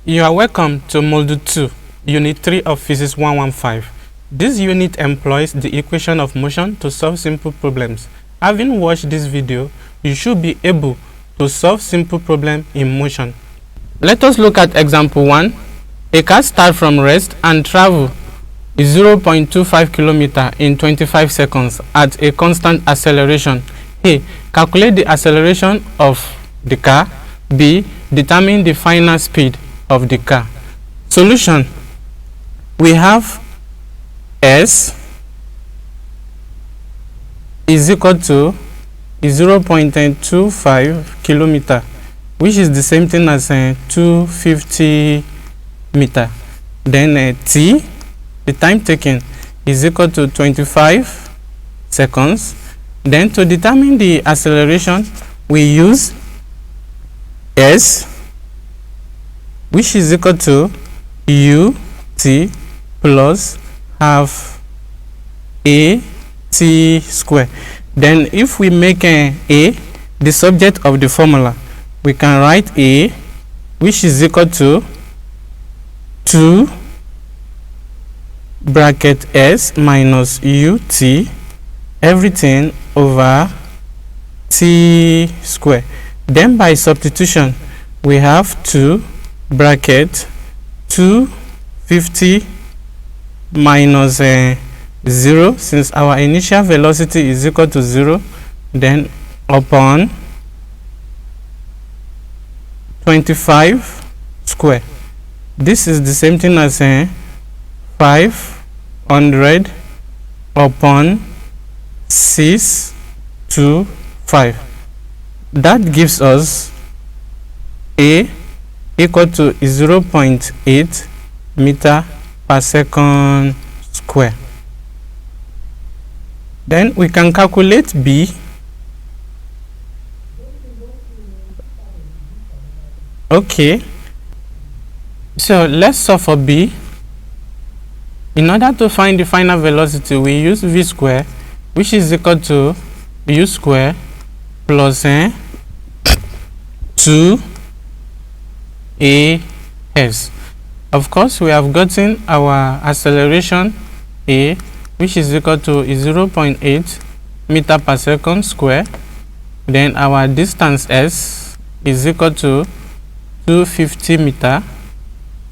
You are welcome to Module 2, Unit 3 of Physics 115. This unit employs the equation of motion to solve simple problems. Having watched this video, you should be able to solve simple problems in motion. Let us look at example 1. A car starts from rest and travel 0.25 km in 25 seconds at a constant acceleration. A. Calculate the acceleration of the car. B. Determine the final speed of the car. Solution: we have S is equal to 0.25 km, which is the same thing as 250 meter. Then T, the time taken, is equal to 25 seconds. Then to determine the acceleration, we use S, which is equal to ut plus half a t square. Then if we make a the subject of the formula, we can write a, which is equal to 2 bracket s minus ut everything over t square. Then by substitution, we have 2 bracket 250 minus 0, since our initial velocity is equal to 0, then upon 25 square. This is the same thing as 500 upon 625. That gives us A equal to 0.8 meter per second square. Then we can calculate B. Okay, so let's solve for B. In order to find the final velocity, we use V square, which is equal to U square plus 2AS. Of course, we have gotten our acceleration A, which is equal to 0.8 meter per second square. Then our distance S is equal to 250 meter.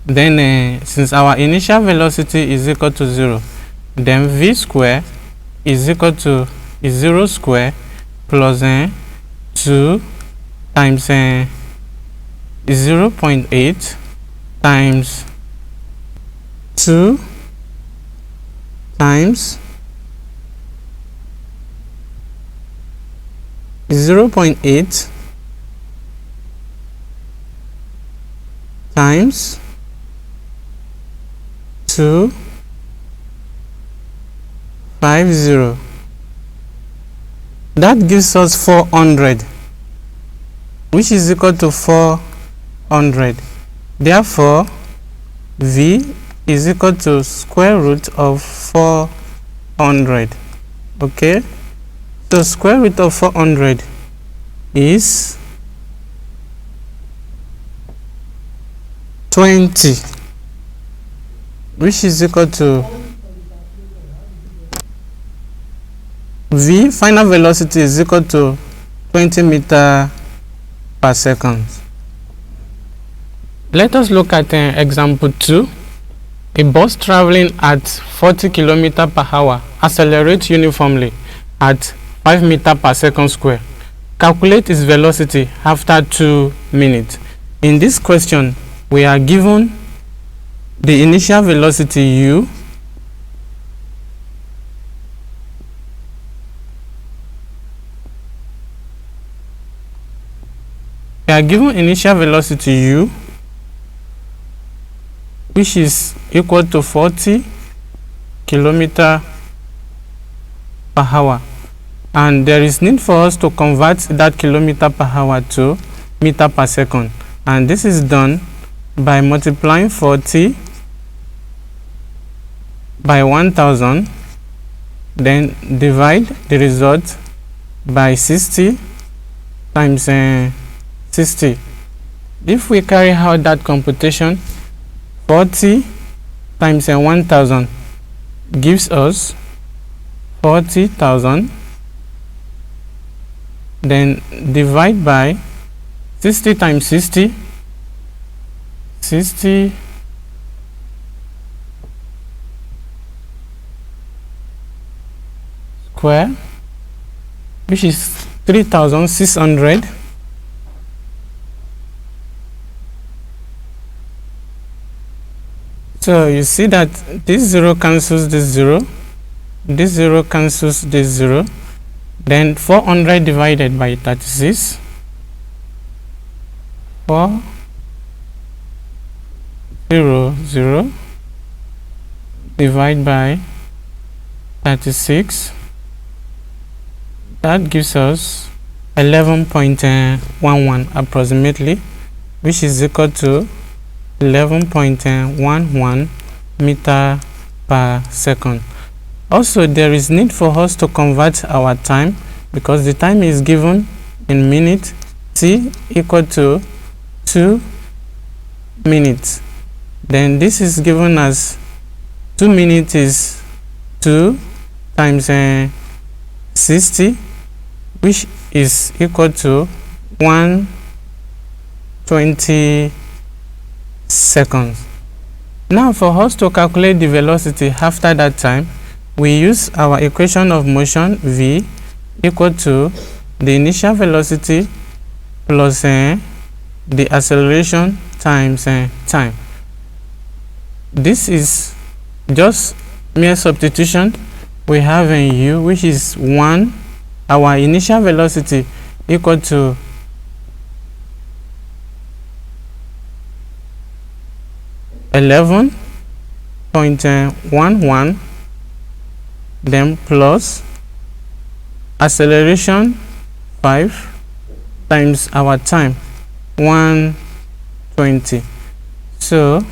Then since our initial velocity is equal to 0, then V square is equal to 0 square plus 2 times 0.8 times 2 times 0.8 times 250. That gives us 400, which is equal to 400. Therefore, V is equal to square root of 400. Okay, so square root of 400 is 20, which is equal to V final velocity is equal to 20 meter per second. Let us look at example 2. A bus traveling at 40 km per hour accelerates uniformly at 5 meter per second square. Calculate its velocity after 2 minutes. In this question, we are given the initial velocity u, which is equal to 40 km per hour, and there is need for us to convert that kilometer per hour to meter per second, and this is done by multiplying 40 by 1000, then divide the result by 60 times 60. if we carry out that computation, 40 times 1000 gives us 40,000, then divide by 60 times 60 square, which is 3600. So you see that this 0 cancels this 0, this 0 cancels this 0, then 400 divided by 36, 400 divide by 36, that gives us 11.11 approximately, which is equal to 11.11 meter per second. Also, there is need for us to convert our time, because the time is given in minutes. T equal to 2 minutes. Then this is given as 2 minutes is 2 times 60, which is equal to 120 seconds. Now, for us to calculate the velocity after that time, we use our equation of motion v equal to the initial velocity plus the acceleration times time. This is just mere substitution. We have u, which is 1, our initial velocity equal to 11.11, then plus acceleration 5 times our time 120. So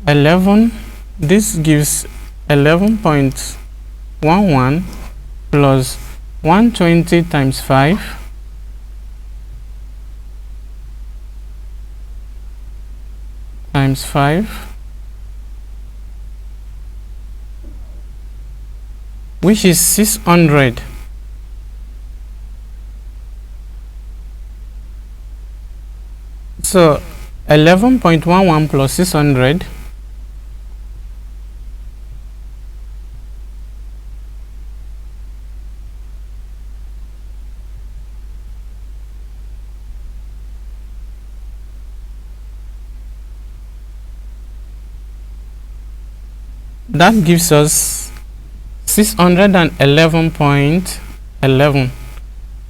11, this gives 11.11 plus 120 times 5 times 5, which is 600. So 11.11 plus 600, that gives us 611.11.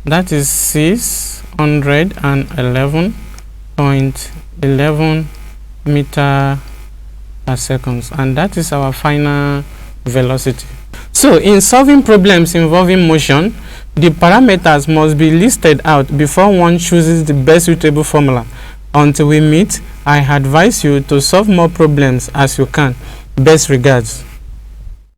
That is 611.11 meter per second, and that is our final velocity. So in solving problems involving motion, the parameters must be listed out before one chooses the best suitable formula. Until we meet, I advise you to solve more problems as you can. Best regards.